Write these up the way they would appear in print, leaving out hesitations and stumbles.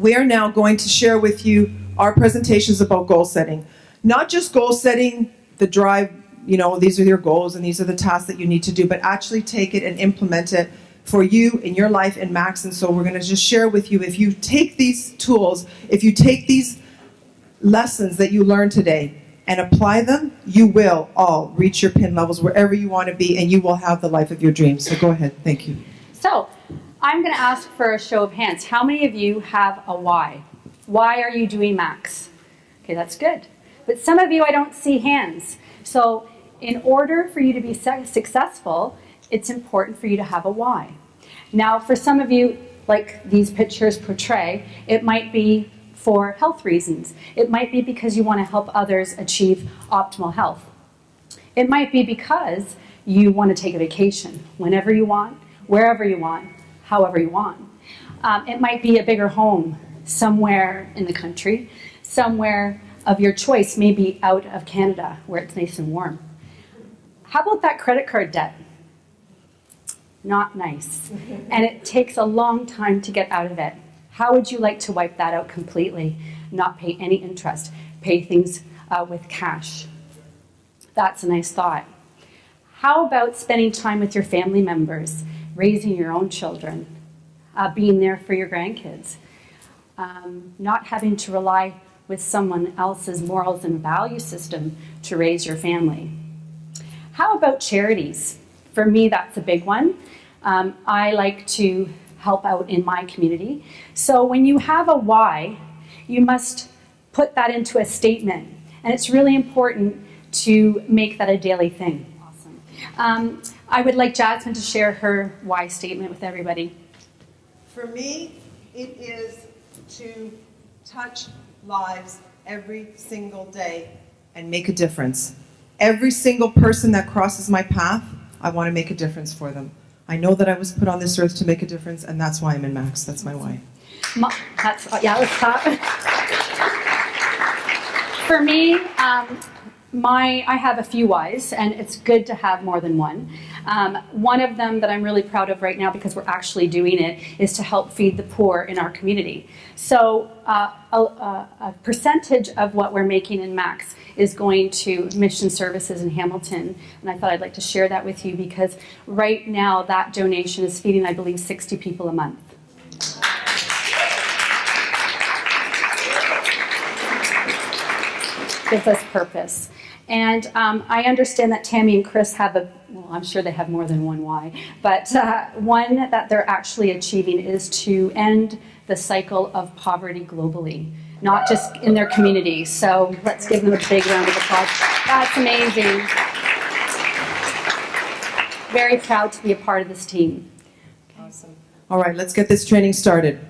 We are now going to share with you our presentations about goal setting. Not just goal setting, the drive, these are your goals and these are the tasks that you need to do, but actually take it and implement it for you in your life in Max. And so we're going to just share with you, if you take these tools, if you take these lessons that you learned today and apply them, you will all reach your PIN levels wherever you want to be, and you will have the life of your dreams. So go ahead. Thank you. So I'm going to ask for a show of hands. How many of you have a why? Why are you doing Max? Okay, that's good. But some of you, I don't see hands. So in order for you to be successful, it's important for you to have a why. Now, for some of you, like these pictures portray, it might be for health reasons. It might be because you want to help others achieve optimal health. It might be because you want to take a vacation whenever you want, wherever you want, however you want. It might be a bigger home somewhere in the country, somewhere of your choice, maybe out of Canada where it's nice and warm. How about that credit card debt? Not nice. And it takes a long time to get out of it. How would you like to wipe that out completely, not pay any interest, pay things with cash? That's a nice thought. How about spending time with your family members, raising your own children, being there for your grandkids, not having to rely with someone else's morals and value system to raise your family? How about charities? For me, that's a big one. I like to help out in my community. So when you have a why, you must put that into a statement. And it's really important to make that a daily thing. Awesome. I would like Jasmine to share her why statement with everybody. For me, it is to touch lives every single day and make a difference. Every single person that crosses my path, I want to make a difference for them. I know that I was put on this earth to make a difference, and that's why I'm in Max. That's my why. Let's stop. For me, I have a few whys, and it's good to have more than one. One of them that I'm really proud of right now, because we're actually doing it, is to help feed the poor in our community. So a percentage of what we're making in Max is going to mission services in Hamilton, and I thought I'd like to share that with you, because right now that donation is feeding, I believe, 60 people a month. Gives us purpose. And I understand that Tammy and Chris have I'm sure they have more than one why, but one that they're actually achieving is to end the cycle of poverty globally, not just in their community. So let's give them a big round of applause. That's amazing. Very proud to be a part of this team. Awesome. All right, let's get this training started.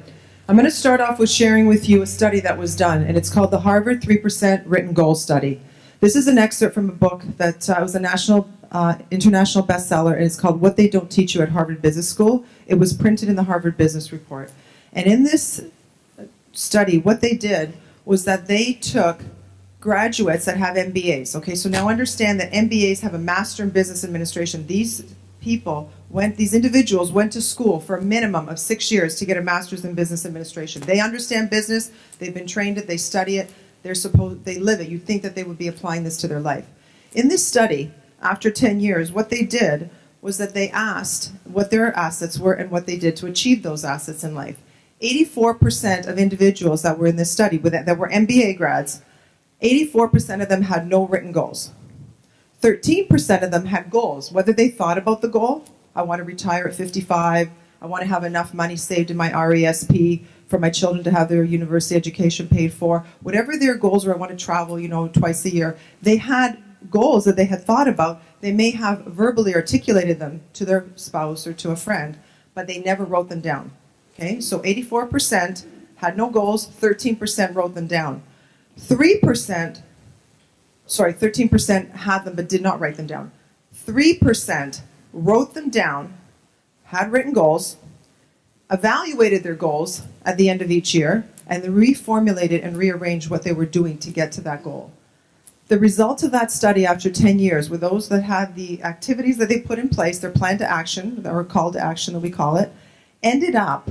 I'm going to start off with sharing with you a study that was done, and it's called the Harvard 3% Written Goal Study. This is an excerpt from a book that was a international bestseller, and it's called What They Don't Teach You at Harvard Business School. It was printed in the Harvard Business Report. And in this study, what they did was that they took graduates that have MBAs. Okay, so now understand that MBAs have a Master in Business Administration. These individuals went to school for a minimum of 6 years to get a Master's in Business Administration. They understand business, they've been trained it, they study it, they live it. You'd think that they would be applying this to their life. In this study, after 10 years, what they did was that they asked what their assets were and what they did to achieve those assets in life. 84% of individuals that were in this study, that were MBA grads, 84% of them had no written goals. 13% of them had goals, whether they thought about the goal. I want to retire at 55. I want to have enough money saved in my RESP for my children to have their university education paid for. Whatever their goals were, I want to travel, twice a year. They had goals that they had thought about. They may have verbally articulated them to their spouse or to a friend, but they never wrote them down. Okay, so 84% had no goals, 13% wrote them down. 13% had them but did not write them down. 3% wrote them down, had written goals, evaluated their goals at the end of each year, and then reformulated and rearranged what they were doing to get to that goal. The result of that study after 10 years were those that had the activities that they put in place, their plan to action, or call to action that we call it, ended up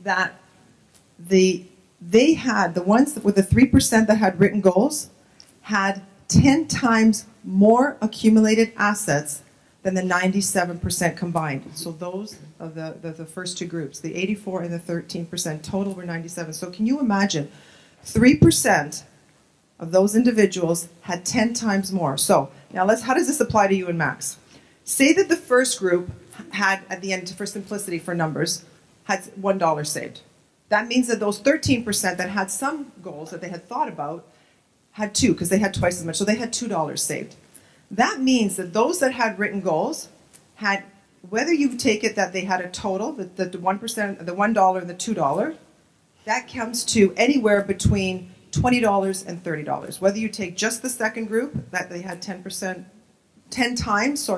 that the they had, the ones with the 3% that had written goals, had 10 times more accumulated assets than the 97% combined. So those are the first two groups, the 84 and the 13%, total were 97. So can you imagine, 3% of those individuals had 10 times more. So now how does this apply to you and Max? Say that the first group had, at the end, for simplicity for numbers, had $1 saved. That means that those 13% that had some goals that they had thought about had two, because they had twice as much, so they had $2 saved. That means that those that had written goals had, whether you take it that they had a total, the 1%, the $1 and the $2, that comes to anywhere between $20 and $30. Whether you take just the second group, that they had 10 times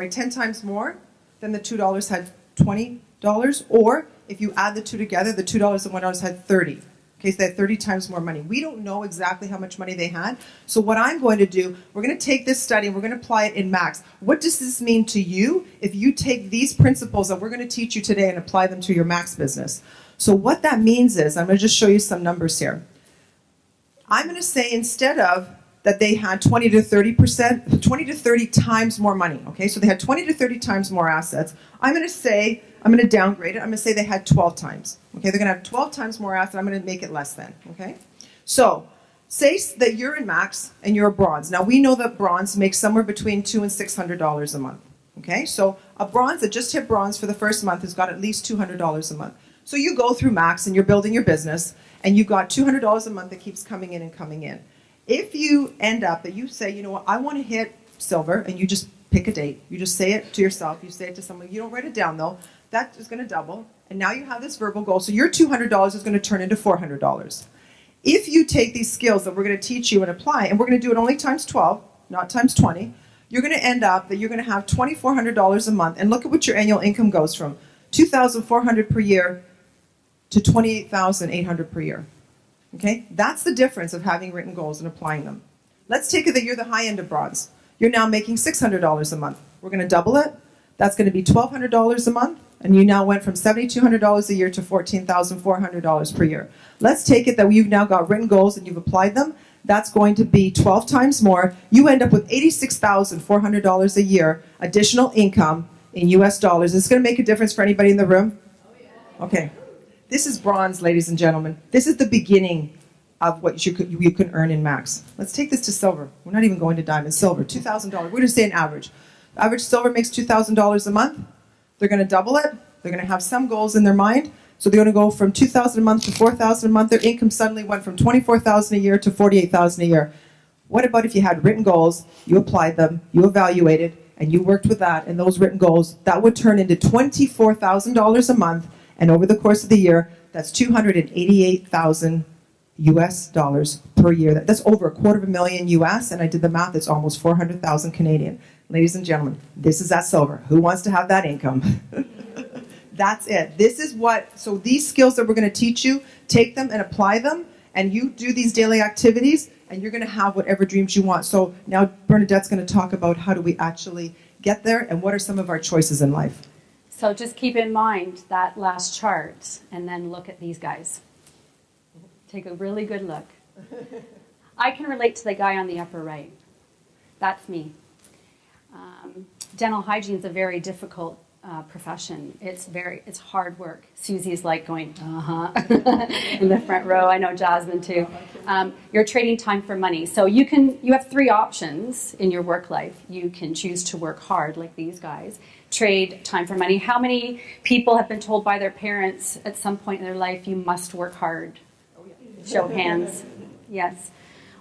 more than the $2 had $20, or if you add the two together, the $2 and $1 had 30. Okay, so they had 30 times more money. We don't know exactly how much money they had. So what I'm going to do, we're going to take this study and we're going to apply it in Max. What does this mean to you if you take these principles that we're going to teach you today and apply them to your Max business? So what that means is, I'm going to just show you some numbers here. I'm going to say instead of that they had 20 to 30 times more money. Okay, so they had 20 to 30 times more assets. I'm going to downgrade it. I'm going to say they had 12 times. Okay, they're going to have 12 times more assets. I'm going to make it less than. Okay, so say that you're in Max and you're a bronze. Now we know that bronze makes somewhere between $200 and $600 a month. Okay, so a bronze that just hit bronze for the first month has got at least $200 a month. So you go through Max and you're building your business and you've got $200 a month that keeps coming in and coming in. If you end up that you say, you know what, I want to hit silver, and you just pick a date. You just say it to yourself. You say it to someone. You don't write it down, though. That is going to double. And now you have this verbal goal. So your $200 is going to turn into $400. If you take these skills that we're going to teach you and apply, and we're going to do it only times 12, not times 20, you're going to end up that you're going to have $2,400 a month. And look at what your annual income goes from $2,400 per year to $28,800 per year. Okay, that's the difference of having written goals and applying them. Let's take it that you're the high end of bronze. You're now making $600 a month. We're going to double it. That's going to be $1,200 a month, and you now went from $7,200 a year to $14,400 per year. Let's take it that you've now got written goals and you've applied them. That's going to be 12 times more. You end up with $86,400 a year additional income in US dollars. Is this going to make a difference for anybody in the room? Okay. This is bronze, ladies and gentlemen. This is the beginning of what you can earn in Max. Let's take this to silver. We're not even going to diamond. Silver, $2,000. We're going to say an average. Average silver makes $2,000 a month. They're going to double it. They're going to have some goals in their mind. So they're going to go from $2,000 a month to $4,000 a month. Their income suddenly went from $24,000 a year to $48,000 a year. What about if you had written goals, you applied them, you evaluated, and you worked with that and those written goals? That would turn into $24,000 a month. And over the course of the year, that's $288,000 US dollars per year. That's over $250,000 US, and I did the math, it's almost 400,000 Canadian. Ladies and gentlemen, this is that silver. Who wants to have that income? That's it. This is so these skills that we're going to teach you, take them and apply them, and you do these daily activities, and you're going to have whatever dreams you want. So now Bernadette's going to talk about how do we actually get there, and what are some of our choices in life. So just keep in mind that last chart, and then look at these guys. Take a really good look. I can relate to the guy on the upper right. That's me. Dental hygiene is a very difficult profession. It's hard work. Susie's like going, in the front row. I know Jasmine too. You're trading time for money. So you have three options in your work life. You can choose to work hard like these guys. Trade time for money. How many people have been told by their parents at some point in their life, you must work hard? Show of hands. Yes.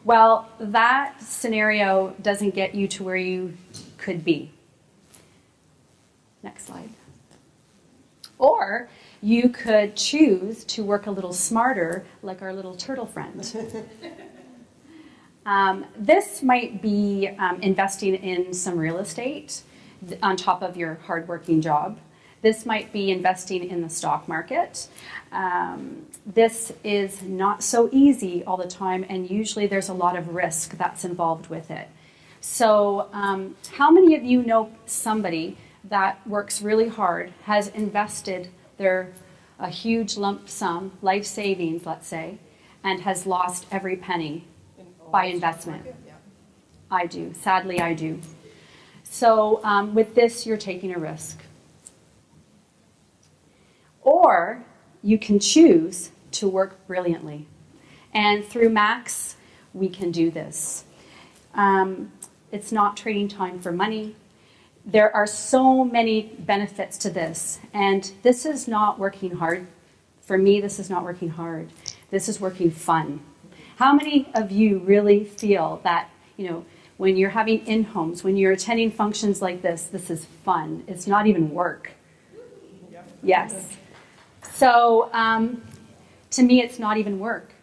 Well, that scenario doesn't get you to where you could be. Next slide. Or you could choose to work a little smarter, like our little turtle friend. This might be investing in some real estate on top of your hardworking job. This might be investing in the stock market. This is not so easy all the time, and usually there's a lot of risk that's involved with it. So how many of you know somebody that works really hard, has invested a huge lump sum, life savings, let's say, and has lost every penny by investment. Yeah. I do. Sadly, I do. So with this, you're taking a risk. Or you can choose to work brilliantly. And through Max, we can do this. It's not trading time for money. There are so many benefits to this. And this is not working hard. For me, this is not working hard. This is working fun. How many of you really feel that, when you're having in-homes, when you're attending functions like this is fun. It's not even work. Yes. So to me, it's not even work.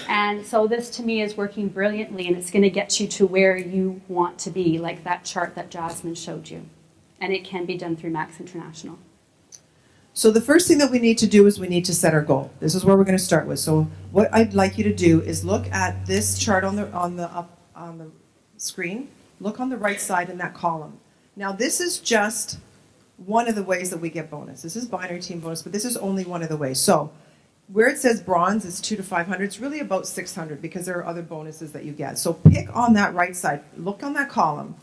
And so this to me is working brilliantly, and it's going to get you to where you want to be, like that chart that Jasmine showed you. And it can be done through Max International. So the first thing that we need to do is we need to set our goal. This is where we're going to start with. So what I'd like you to do is look at this chart on the screen. Look on the right side in that column. Now this is just one of the ways that we get bonus. This is binary team bonus, but this is only one of the ways. So where it says bronze is 2 to 500, it's really about 600 because there are other bonuses that you get. So pick on that right side, look on that column,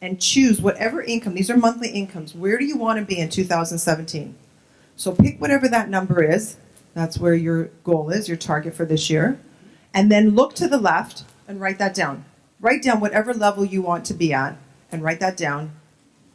and choose whatever income. These are monthly incomes. Where do you want to be in 2017? So pick whatever that number is. That's where your goal is, your target for this year. And then look to the left and write that down. Write down whatever level you want to be at and write that down.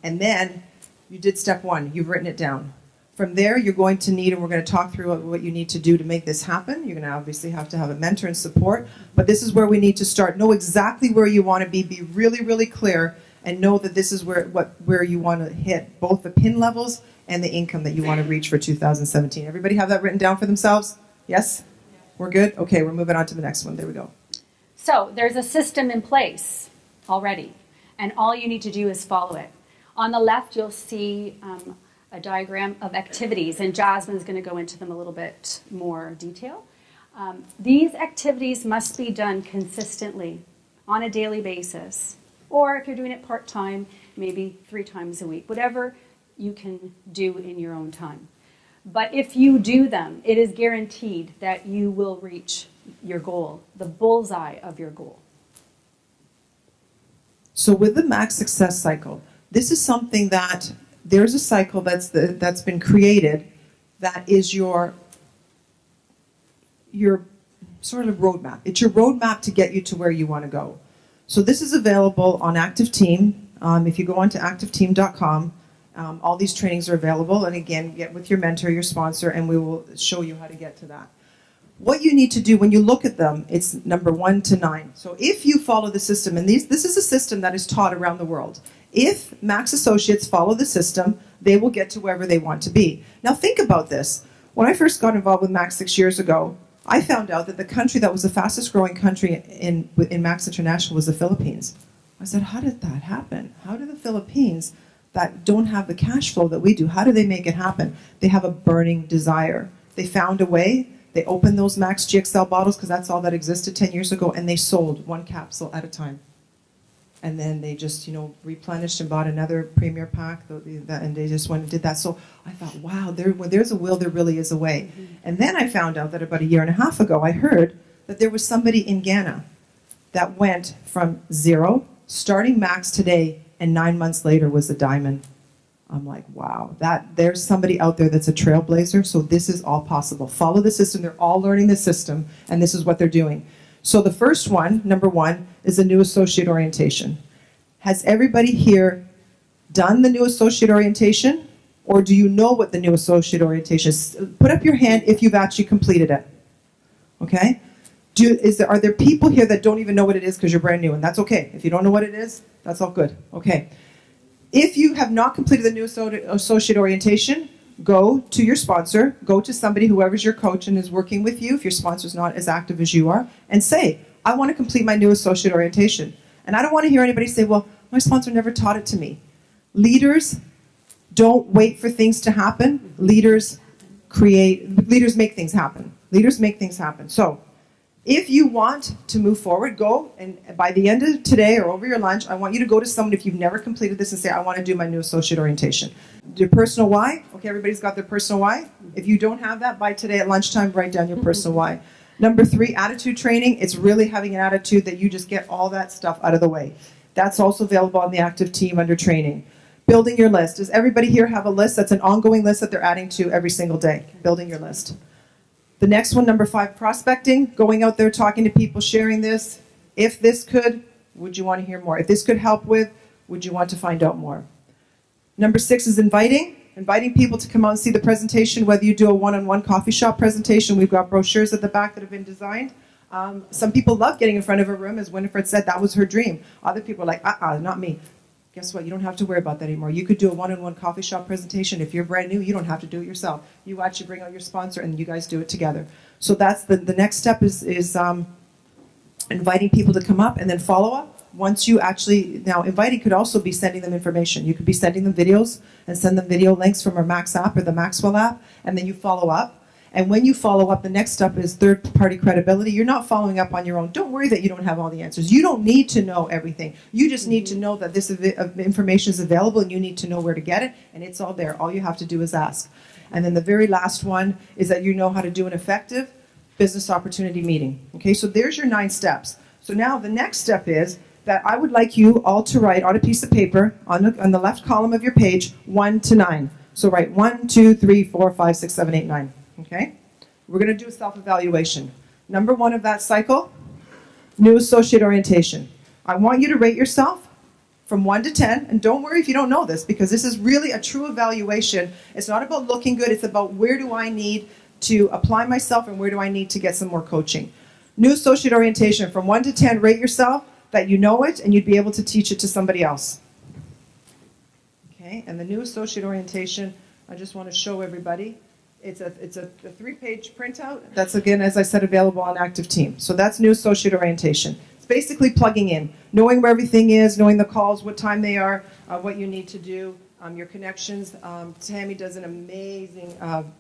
And then you did step one. You've written it down. From there, you're going to need, and we're going to talk through what you need to do to make this happen. You're going to obviously have to have a mentor and support. But this is where we need to start. Know exactly where you want to be. Be really, really clear. And know that this is where you want to hit both the pin levels and the income that you want to reach for 2017. Everybody have that written down for themselves? Yes? We're good? Okay, we're moving on to the next one. There we go. So there's a system in place already, and all you need to do is follow it. On the left, you'll see a diagram of activities, and Jasmine's going to go into them a little bit more detail. These activities must be done consistently on a daily basis, or if you're doing it part-time, maybe 3 times a week, whatever you can do in your own time. But if you do them, it is guaranteed that you will reach your goal, the bullseye of your goal. So with the Max Success Cycle, this is something that there's a cycle that's been created that is your sort of roadmap. It's your roadmap to get you to where you want to go. So this is available on Active Team. If you go onto activeteam.com, all these trainings are available. And again, get with your mentor, your sponsor, and we will show you how to get to that. What you need to do when you look at them, it's number 1 to 9. So if you follow the system, and this is a system that is taught around the world. If Max Associates follow the system, they will get to wherever they want to be. Now think about this. When I first got involved with Max 6 years ago, I found out that the country that was the fastest growing country in Max International was the Philippines. I said, how did that happen? How do the Philippines that don't have the cash flow that we do, how do they make it happen? They have a burning desire. They found a way. They opened those Max GXL bottles because that's all that existed 10 years ago, and they sold 1 capsule at a time. And then they just, replenished and bought another premier pack, and they just went and did that. So I thought, wow, when there's a will, there really is a way. Mm-hmm. And then I found out that about 1.5 years ago, I heard that there was somebody in Ghana that went from 0, starting Max today, and 9 months later was a diamond. I'm like, wow, there's somebody out there that's a trailblazer, so this is all possible. Follow the system. They're all learning the system, and this is what they're doing. So the first one, number 1, is the new associate orientation. Has everybody here done the new associate orientation? Or do you know what the new associate orientation is? Put up your hand if you've actually completed it. Okay? Are there people here that don't even know what it is because you're brand new? And that's okay. If you don't know what it is, that's all good. Okay. If you have not completed the new associate orientation, go to your sponsor, go to somebody, whoever's your coach and is working with you, if your sponsor's not as active as you are, and say, I want to complete my new associate orientation. And I don't want to hear anybody say, well, my sponsor never taught it to me. Leaders don't wait for things to happen. Leaders make things happen. Leaders make things happen. So if you want to move forward, go, and by the end of today or over your lunch, I want you to go to someone, if you've never completed this, and say, I want to do my new associate orientation. Your personal why. Okay, everybody's got their personal why. If you don't have that, by today at lunchtime, write down your personal why. Number 3, attitude training. It's really having an attitude that you just get all that stuff out of the way. That's also available on the active team under training. Building your list. Does everybody here have a list that's an ongoing list that they're adding to every single day? Building your list. The next one, number 5, prospecting. Going out there, talking to people, sharing this. If this could, would you want to hear more? If this could help with, would you want to find out more? Number 6 is inviting. Inviting people to come out and see the presentation, whether you do a one-on-one coffee shop presentation. We've got brochures at the back that have been designed. Some people love getting in front of a room. As Winifred said, that was her dream. Other people are like, not me. Guess what? You don't have to worry about that anymore. You could do a one-on-one coffee shop presentation. If you're brand new, you don't have to do it yourself. You actually bring out your sponsor and you guys do it together. So that's the next step is inviting people to come up and then follow up. Once you actually, now inviting could also be sending them information. You could be sending them videos and send them video links from our Max app or the Maxwell app, and then you follow up. And when you follow up, the next step is third-party credibility. You're not following up on your own. Don't worry that you don't have all the answers. You don't need to know everything. You just need to know that this information is available and you need to know where to get it, and it's all there. All you have to do is ask. And then the very last one is that you know how to do an effective business opportunity meeting. Okay, so there's your 9 steps. So now the next step is that I would like you all to write on a piece of paper on the left column of your page 1 to 9. So write 1, 2, 3, 4, 5, 6, 7, 8, 9. Okay? We're going to do a self-evaluation. Number 1 of that cycle, new associate orientation. I want you to rate yourself from 1 to 10, and don't worry if you don't know this, because this is really a true evaluation. It's not about looking good, it's about where do I need to apply myself and where do I need to get some more coaching. New associate orientation, from 1 to 10, rate yourself that you know it and you'd be able to teach it to somebody else. Okay, and the new associate orientation, I just want to show everybody. It's a 3-page printout that's, again, as I said, available on Active Team. So that's new associate orientation. It's basically plugging in, knowing where everything is, knowing the calls, what time they are, what you need to do, your connections. Tammy does an amazing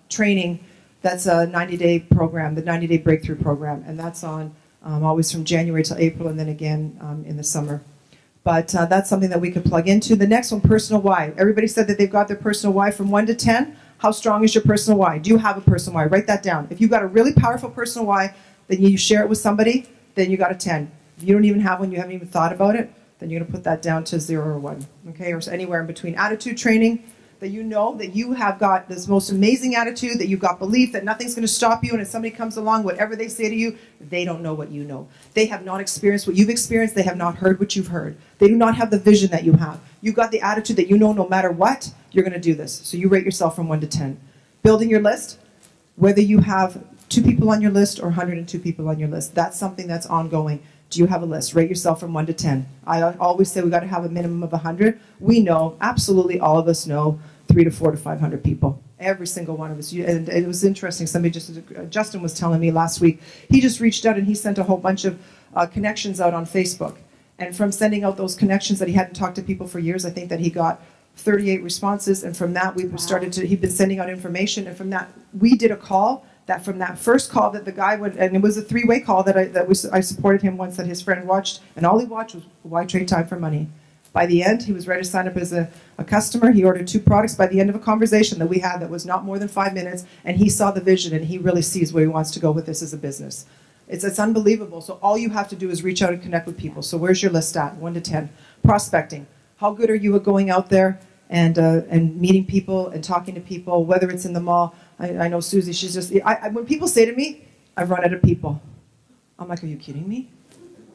training. That's a 90-day program, the 90-day breakthrough program, and that's on always from January till April, and then again in the summer. But that's something that we could plug into. The next one, personal why. Everybody said that they've got their personal why from 1 to 10. How strong is your personal why? Do you have a personal why? Write that down. If you've got a really powerful personal why, then you share it with somebody, then you got a 10. If you don't even have one, you haven't even thought about it, then you're going to put that down to 0 or 1, okay, or anywhere in between. Attitude training, that you know that you have got this most amazing attitude, that you've got belief that nothing's going to stop you, and if somebody comes along, whatever they say to you, they don't know what you know. They have not experienced what you've experienced. They have not heard what you've heard. They do not have the vision that you have. You've got the attitude that you know no matter what, you're going to do this. So you rate yourself from 1 to 10. Building your list, whether you have 2 people on your list or 102 people on your list, that's something that's ongoing. Do you have a list? Rate yourself from 1 to 10. I always say we got to have a minimum of 100. We know, absolutely all of us know, 300 to 400 to 500 people. Every single one of us. And it was interesting. Justin was telling me last week, he just reached out and he sent a whole bunch of connections out on Facebook. And from sending out those connections that he hadn't talked to people for years, I think that he got 38 responses. And from that, he'd been sending out information. And from that, we did a call. That from that first call that the guy would, and it was a 3-way call that I supported him once, that his friend watched, and all he watched was Why Trade Time for Money. By the end, he was ready to sign up as a customer. He ordered 2 products by the end of a conversation that we had that was not more than 5 minutes, and he saw the vision, and he really sees where he wants to go with this as a business. It's unbelievable. So all you have to do is reach out and connect with people. So where's your list at? 1 to 10. Prospecting. How good are you at going out there and meeting people and talking to people, whether it's in the mall? I know Susie, she's just, when people say to me, I've run out of people. I'm like, are you kidding me?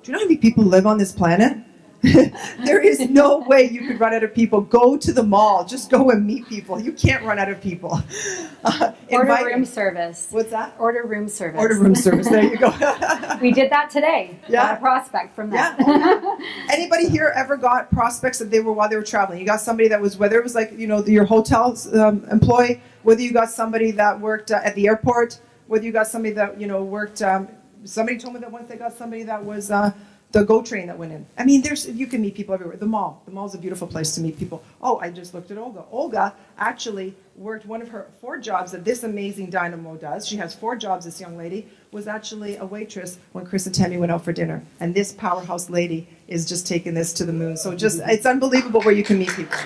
Do you know how many people live on this planet? There is no way you could run out of people. Go to the mall. Just go and meet people. You can't run out of people. Order room service. What's that? Order room service. Order room service. There you go. We did that today. Yeah. Got a prospect from that. Yeah. Anybody here ever got prospects that while they were traveling? You got somebody that was, whether it was like, your hotel employee, whether you got somebody that worked at the airport, whether you got somebody that, worked, somebody told me that once they got somebody that was the GO train that went in. I mean, you can meet people everywhere. The mall. The mall's a beautiful place to meet people. Oh, I just looked at Olga. Olga actually worked one of her 4 jobs that this amazing dynamo does. She has 4 jobs, this young lady, was actually a waitress when Chris and Tammy went out for dinner. And this powerhouse lady is just taking this to the moon. So it's unbelievable where you can meet people.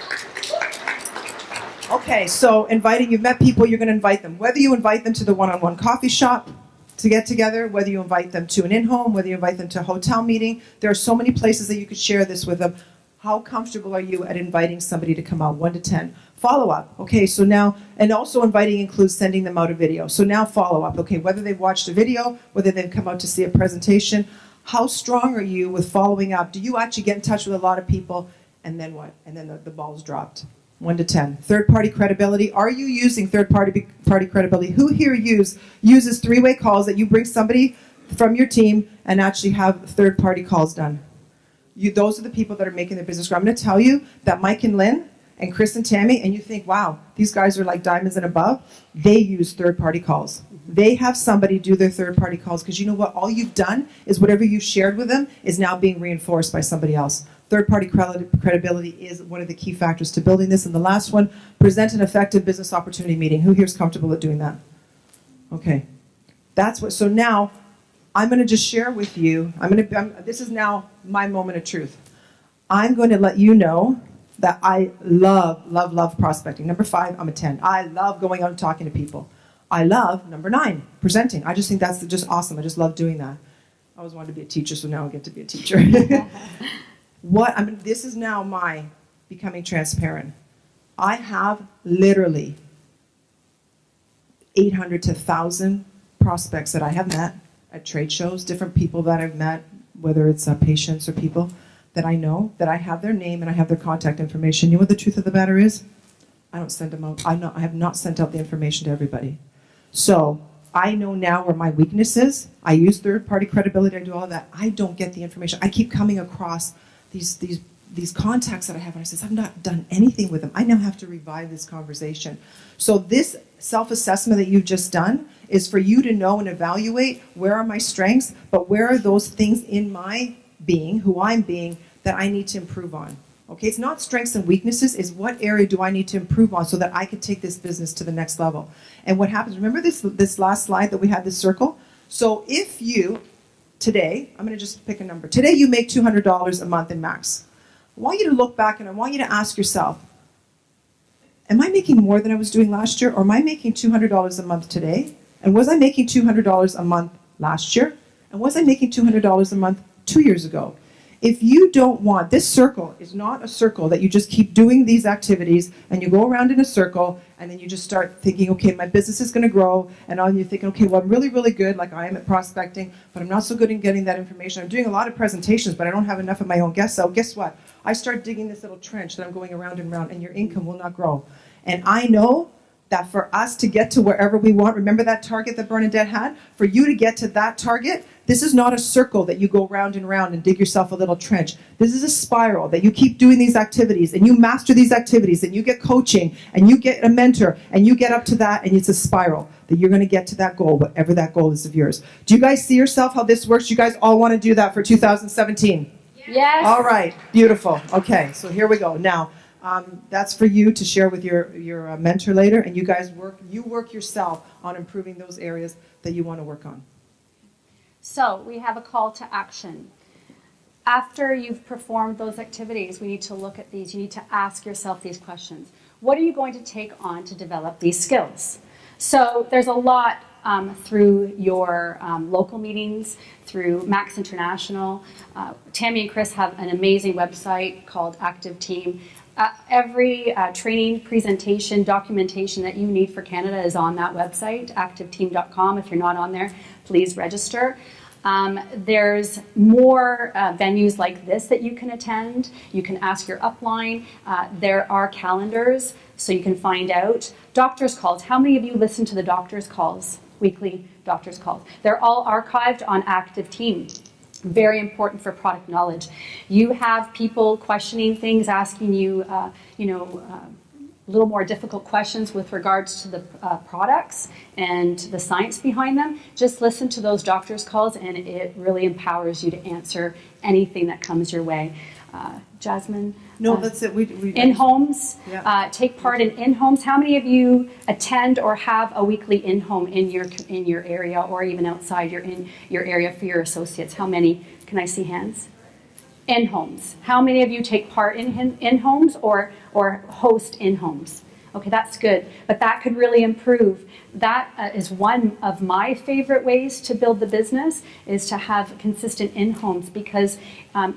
Okay, so you've met people, you're going to invite them. Whether you invite them to the one-on-one coffee shop, to get together, whether you invite them to an in-home, whether you invite them to a hotel meeting. There are so many places that you could share this with them. How comfortable are you at inviting somebody to come out, 1 to 10? Follow up. Okay, so now, and also inviting includes sending them out a video. So now follow up. Okay, whether they've watched a video, whether they've come out to see a presentation, how strong are you with following up? Do you actually get in touch with a lot of people? And then what? And then the ball's dropped. 1 to 10. Third-party credibility. Are you using third-party credibility? Who here uses three-way calls that you bring somebody from your team and actually have third-party calls done? Those are the people that are making their business grow. I'm going to tell you that Mike and Lynn and Chris and Tammy, and you think, wow, these guys are like diamonds and above. They use third-party calls. They have somebody do their third-party calls because you know what? All you've done is whatever you shared with them is now being reinforced by somebody else. Third-party credibility is one of the key factors to building this. And the last one, present an effective business opportunity meeting. Who here is comfortable at doing that? Okay. That's what, so now I'm going to just share with you, this is now my moment of truth. I'm going to let you know that I love prospecting. Number 5, I'm a 10. I love going out and talking to people. I love, number 9, presenting. I just think that's just awesome. I just love doing that. I always wanted to be a teacher, so now I get to be a teacher. This is now my becoming transparent. I have literally 800 to 1,000 prospects that I have met at trade shows, different people that I've met, whether it's patients or people that I know, that I have their name and I have their contact information. You know what the truth of the matter is? I don't send them out. I have not sent out the information to everybody. So I know now where my weakness is. I use third-party credibility. I do all of that. I don't get the information. I keep coming across these contacts that I have, and I says, I've not done anything with them. I now have to revive this conversation. So this self-assessment that you've just done is for you to know and evaluate where are my strengths, but where are those things in my being, who I'm being, that I need to improve on. Okay, it's not strengths and weaknesses, is what area do I need to improve on so that I can take this business to the next level. And what happens, remember this last slide that we had this circle? So if you, today, I'm going to just pick a number. Today you make $200 a month in max. I want you to look back and I want you to ask yourself, am I making more than I was doing last year, or am I making $200 a month today? And was I making $200 a month last year? And was I making $200 a month 2 years ago? If you don't want, this circle is not a circle that you just keep doing these activities and you go around in a circle and then you just start thinking, okay, my business is going to grow, and all you're thinking, okay, well, I'm really, really good, like I am at prospecting, but I'm not so good in getting that information. I'm doing a lot of presentations, but I don't have enough of my own guests. So guess what? I start digging this little trench that I'm going around and around, and your income will not grow. And I know that for us to get to wherever we want, remember that target that Bernadette had? For you to get to that target, this is not a circle that you go round and round and dig yourself a little trench. This is a spiral that you keep doing these activities and you master these activities and you get coaching and you get a mentor and you get up to that, and it's a spiral that you're going to get to that goal, whatever that goal is of yours. Do you guys see yourself how this works? You guys all want to do that for 2017? Yes. All right, beautiful. Okay, so here we go. Now, that's for you to share with your mentor later, and you guys work yourself on improving those areas that you want to work on. So we have a call to action. After you've performed those activities, we need to look at these. You need to ask yourself these questions. What are you going to take on to develop these skills? So there's a lot through your local meetings, through Max International. Tammy and Chris have an amazing website called Active Team. Every training, presentation, documentation that you need for Canada is on that website, activeteam.com. If you're not on there, please register. There's more venues like this that you can attend. You can ask your upline. There are calendars, so you can find out. Doctor's calls. How many of you listen to the doctor's calls, weekly doctor's calls? They're all archived on Active Team. Very important for product knowledge. You have people questioning things, asking you, a little more difficult questions with regards to the products and the science behind them. Just listen to those doctor's calls, and it really empowers you to answer anything that comes your way. Jasmine? No, that's it. We in-homes. Yeah. Take part in in-homes. How many of you attend or have a weekly in-home in your area, or even outside your area for your associates? How many? Can I see hands? In-homes. How many of you take part in in-homes or host in-homes? Okay, that's good, but that could really improve. That is one of my favorite ways to build the business, is to have consistent in-homes, because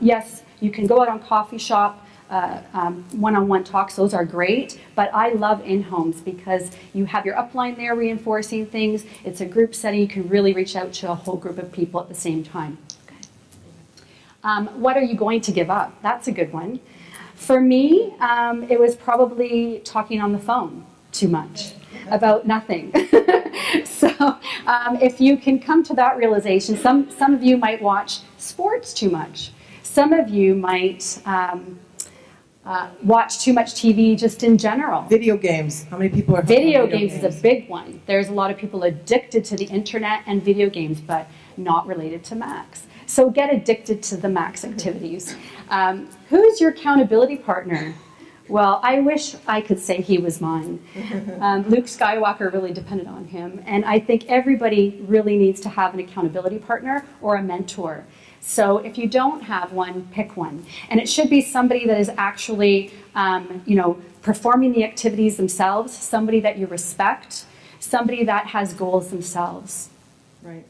yes, you can go out on coffee shop, one-on-one talks, those are great, but I love in-homes because you have your upline there reinforcing things. It's a group setting. You can really reach out to a whole group of people at the same time. Okay. What are you going to give up? That's a good one. For me, it was probably talking on the phone too much about nothing. So if you can come to that realization, some of you might watch sports too much. Some of you might watch too much TV just in general. Video games. How many people are Video games is a big one. There's a lot of people addicted to the internet and video games, but not related to Max. So get addicted to the Max activities. Who's your accountability partner? Well, I wish I could say he was mine. Luke Skywalker really depended on him. And I think everybody really needs to have an accountability partner or a mentor. So if you don't have one, pick one. And it should be somebody that is actually, performing the activities themselves, somebody that you respect, somebody that has goals themselves. Right.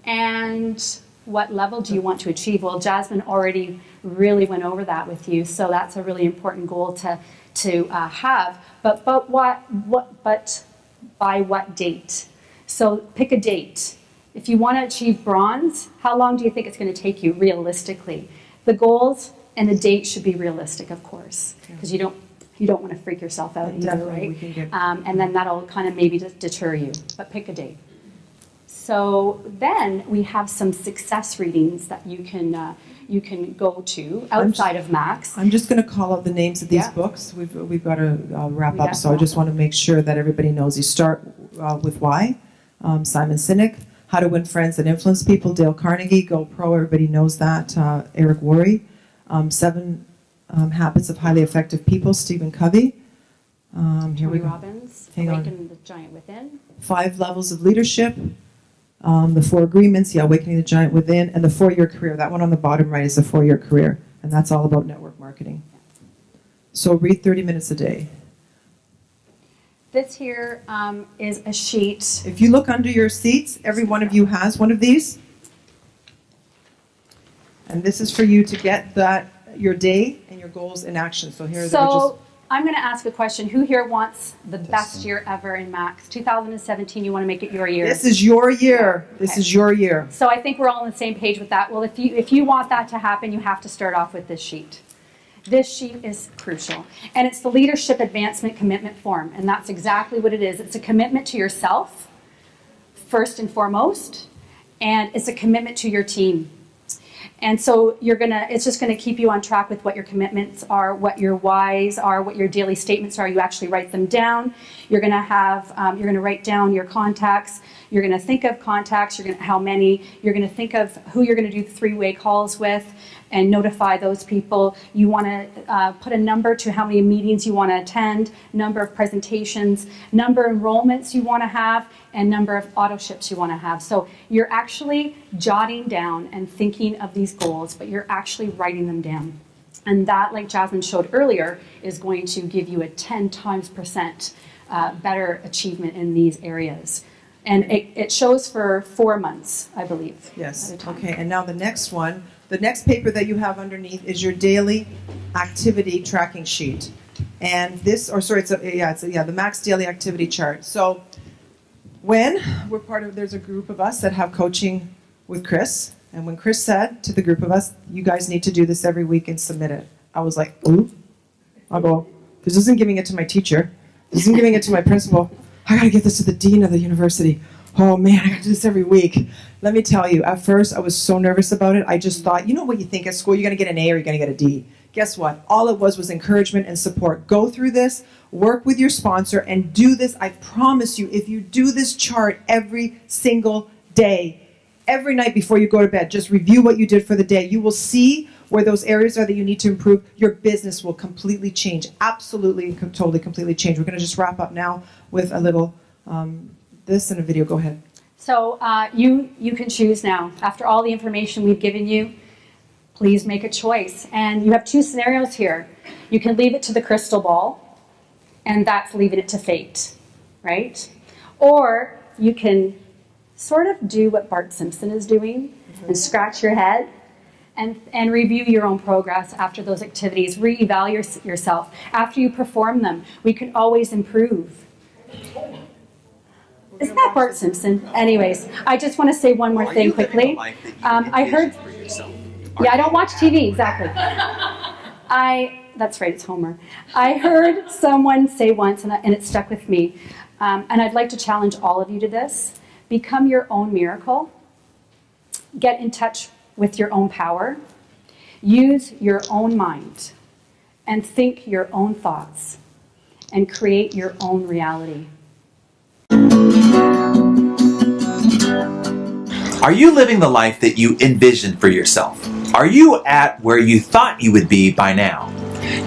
And what level do you want to achieve? Well, Jasmine already really went over that with you, so that's a really important goal to have. But by what date? So pick a date. If you want to achieve bronze, how long do you think it's going to take you realistically? The goals and the date should be realistic, of course, because you don't want to freak yourself out either, right? And then that'll kind of maybe deter you. But pick a date. So then we have some success readings that you can go to outside of Max. I'm just going to call out the names of these books. We've got to wrap up, so I just want to make sure that everybody knows. You start with Why, Simon Sinek. How to Win Friends and Influence People, Dale Carnegie. Go Pro, everybody knows that. Eric Worre. 7 Habits of Highly Effective People, Stephen Covey. Here we go. Robbins, Awaken the Giant Within. 5 Levels of Leadership. The 4 Agreements, Awakening the Giant Within, and the 4-Year Career. That one on the bottom right is the 4-Year Career, and that's all about network marketing. So read 30 minutes a day. This here is a sheet. If you look under your seats, every one of you has one of these. And this is for you to get your day and your goals in action. So here So I'm going to ask a question. Who here wants the best year ever in Max? 2017, you want to make it your year. This is your year. Okay. This is your year. So I think we're all on the same page with that. Well, if you want that to happen, you have to start off with this sheet. This sheet is crucial. And it's the Leadership Advancement Commitment Form. And that's exactly what it is. It's a commitment to yourself, first and foremost. And it's a commitment to your team. And so it's just gonna keep you on track with what your commitments are, what your whys are, what your daily statements are. You actually write them down. You're gonna write down your contacts. You're gonna think of contacts. How many. You're gonna think of who you're gonna do 3-way calls with and notify those people. You wanna put a number to how many meetings you wanna attend, number of presentations, number of enrollments you wanna have, and number of auto ships you wanna have. So you're actually jotting down and thinking of these goals, but you're actually writing them down. And that, like Jasmine showed earlier, is going to give you a 10 times % better achievement in these areas. And it shows for 4 months, I believe. Yes, okay, and now the next one, the next paper that you have underneath is your daily activity tracking sheet. And this, the Max Daily Activity Chart. So when there's a group of us that have coaching with Chris, and when Chris said to the group of us, you guys need to do this every week and submit it, I was like, ooh. I'll go, this isn't giving it to my teacher. This isn't giving it to my principal. I gotta get this to the dean of the university. Oh man, I gotta do this every week. Let me tell you, at first I was so nervous about it. I just thought, you know what you think at school, you're gonna get an A or you're gonna get a D. Guess what? All it was encouragement and support. Go through this, work with your sponsor, and do this. I promise you, if you do this chart every single day, every night before you go to bed, just review what you did for the day. You will see where those areas are that you need to improve. Your business will completely change. Absolutely, totally, completely change. We're going to just wrap up now with a little this and a video. Go ahead. So you can choose now. After all the information we've given you, please make a choice. And you have 2 scenarios here. You can leave it to the crystal ball, and that's leaving it to fate, right? Or you can sort of do what Bart Simpson is doing and scratch your head and review your own progress after those activities, reevaluate yourself after you perform them. We can always improve. Isn't that Bart Simpson? Anyways, I just want to say one more thing quickly. I heard, yeah, I don't watch TV, exactly. That's right, it's Homer. I heard someone say once, and it stuck with me, and I'd like to challenge all of you to this. Become your own miracle. Get in touch with your own power. Use your own mind, and think your own thoughts, and create your own reality. Are you living the life that you envisioned for yourself? Are you at where you thought you would be by now?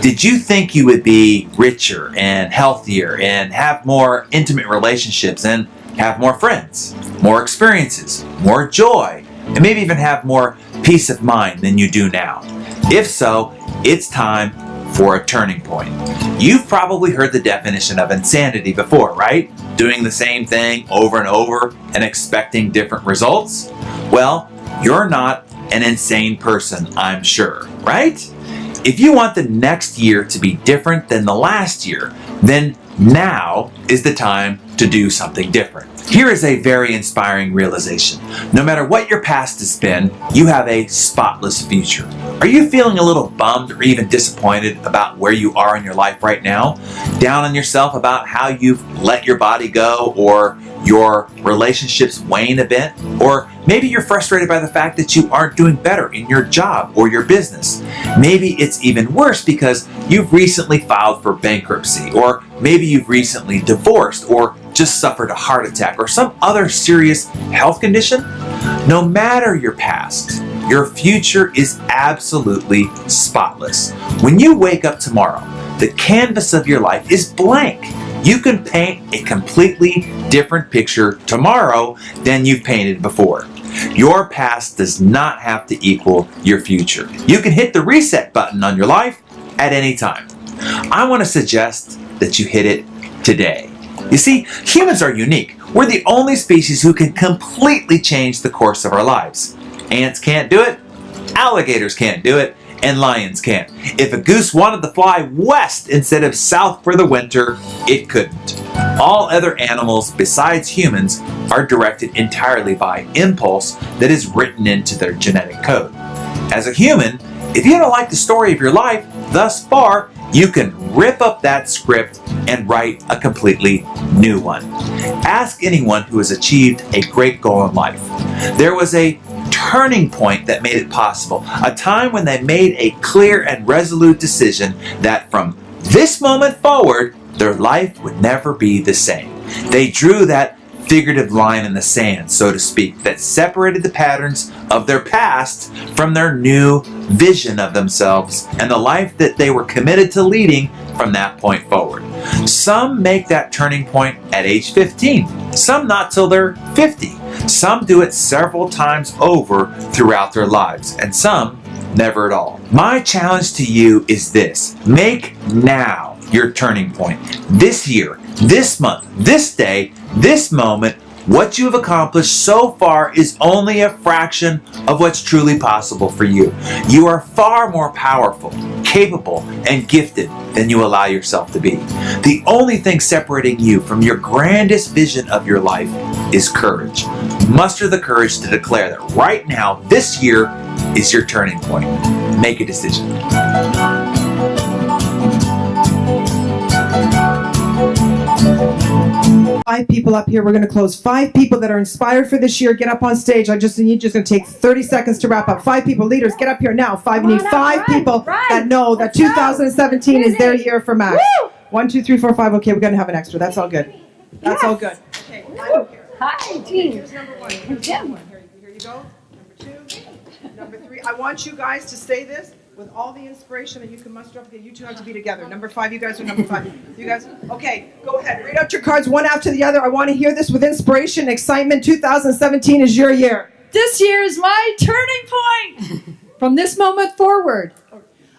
Did you think you would be richer and healthier and have more intimate relationships and have more friends, more experiences, more joy, and maybe even have more peace of mind than you do now? If so, it's time for a turning point. You've probably heard the definition of insanity before, right? Doing the same thing over and over and expecting different results? Well, you're not an insane person, I'm sure, right? If you want the next year to be different than the last year, then now is the time to do something different. Here is a very inspiring realization. No matter what your past has been, you have a spotless future. Are you feeling a little bummed or even disappointed about where you are in your life right now? Down on yourself about how you've let your body go, or your relationships wane a bit? Or maybe you're frustrated by the fact that you aren't doing better in your job or your business. Maybe it's even worse because you've recently filed for bankruptcy, or maybe you've recently divorced, or just suffered a heart attack, or some other serious health condition. No matter your past, your future is absolutely spotless. When you wake up tomorrow, the canvas of your life is blank. You can paint a completely different picture tomorrow than you've painted before. Your past does not have to equal your future. You can hit the reset button on your life at any time. I want to suggest that you hit it today. You see, humans are unique. We're the only species who can completely change the course of our lives. Ants can't do it, alligators can't do it, and lions can't. If a goose wanted to fly west instead of south for the winter, it couldn't. All other animals besides humans are directed entirely by impulse that is written into their genetic code. As a human, if you don't like the story of your life thus far, you can rip up that script and write a completely new one. Ask anyone who has achieved a great goal in life. There was a turning point that made it possible, a time when they made a clear and resolute decision that from this moment forward, their life would never be the same. They drew that figurative line in the sand, so to speak, that separated the patterns of their past from their new vision of themselves and the life that they were committed to leading from that point forward. Some make that turning point at age 15, some not till they're 50. Some do it several times over throughout their lives, and some never at all. My challenge to you is this: make now your turning point. This year, this month, this day, this moment, what you have accomplished so far is only a fraction of what's truly possible for you. You are far more powerful, capable, and gifted than you allow yourself to be. The only thing separating you from your grandest vision of your life is courage. Muster the courage to declare that right now, this year, is your turning point. Make a decision. 5 people up here. We're going to close. 5 people that are inspired for this year. Get up on stage. You're just going to take 30 seconds to wrap up. 5 people. Leaders, get up here now. You need 5 people that know that 2017 is their year for Max. 1, 2, 3, 4, 5. Okay, we're going to have an extra. That's all good. That's all good. Okay, I don't care. Hi, Jean. Here's number 1. Here you go. Number 2. Number 3. I want you guys to say this with all the inspiration that you can muster up. You two have to be together. Number 5, you guys are number 5. You guys, okay, go ahead. Read out your cards one after the other. I want to hear this with inspiration, excitement. 2017 is your year. This year is my turning point. From this moment forward,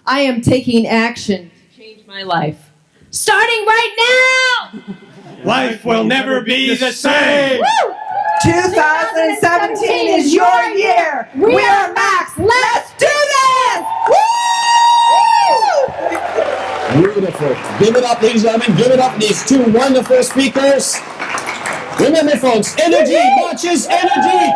I am taking action to change my life. starting right now. Life will never be the same. 2017 is your year. We are Max. Let's do this! Woo! Beautiful. Give it up, ladies and gentlemen. Give it up, these two wonderful speakers. Remember, folks, energy matches energy.